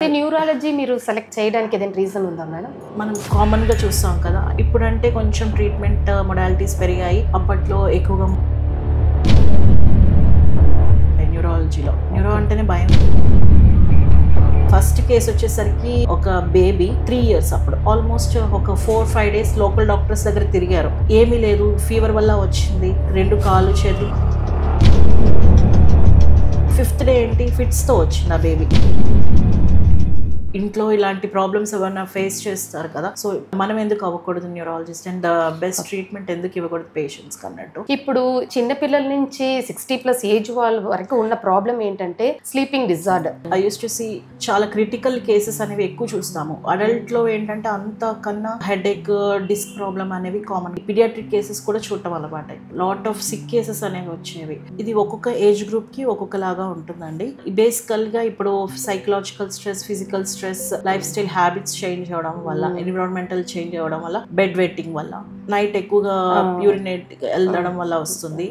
అంటే న్యూరాలజీ మీరు సెలెక్ట్ చేయడానికి ఏదైనా రీజన్ ఉందా మేడం? మనం కామన్గా చూస్తాం కదా, ఇప్పుడంటే కొంచెం ట్రీట్మెంట్ మొడాలిటీస్ పెరిగాయి. అప్పట్లో ఎక్కువగా న్యూరాలజీలో న్యూరో అంటేనే భయం. ఫస్ట్ కేసు వచ్చేసరికి ఒక బేబీ 3 years, అప్పుడు ఆల్మోస్ట్ ఒక 4-5 days లోకల్ డాక్టర్స్ దగ్గర తిరిగారు. ఏమీ లేదు, ఫీవర్ వల్ల వచ్చింది, 2 కాళ్ళు చేతులు. 5th day ఏంటి, ఫిట్స్తో వచ్చింది ఆ బేబీ. ఇంట్లో ఇలాంటి ప్రాబ్లమ్స్ ఏమైనా ఫేస్ చేస్తారు కదా, సో మనం ఎందుకు అవ్వకూడదు న్యూరాలజిస్ట్, అండ్ బెస్ట్ ట్రీట్మెంట్ ఎందుకు ఇవ్వకూడదు పేషెంట్స్ అన్నట్టు. ఇప్పుడు చిన్నపిల్లల నుంచి 60+ ఏజ్ వాళ్ళ వరకు ఉన్న ప్రాబ్లం ఏంటంటే sleeping disorder. I use to see చాలా క్రిటికల్ కేసెస్ అనేవి ఎక్కువ చూస్తాము. అడల్ట్ లో ఏంటంటే అంతకన్నా హెడేక్, డిస్క్ ప్రాబ్లమ్ అనేవి కామన్. పీడియాట్రిక్ కేసెస్ కూడా చూడటం అలవాటు. లాట్ ఆఫ్ సిక్ కేసెస్ అనేవి వచ్చేవి. ఇది ఒక్కొక్క ఏజ్ గ్రూప్ కి ఒక్కొక్కలాగా ఉంటుందండి. బేసికల్ గా ఇప్పుడు psychological stress, physical stress, life style habits change అవ్వడం వల్ల, ఎన్విరాన్మెంటల్ చేంజ్ అవ్వడం వల్ల, బెడ్ వెట్టింగ్ వల్ల, నైట్ ఎక్కువగా యూరినేట్ వెళ్ళడం వల్ల వస్తుంది.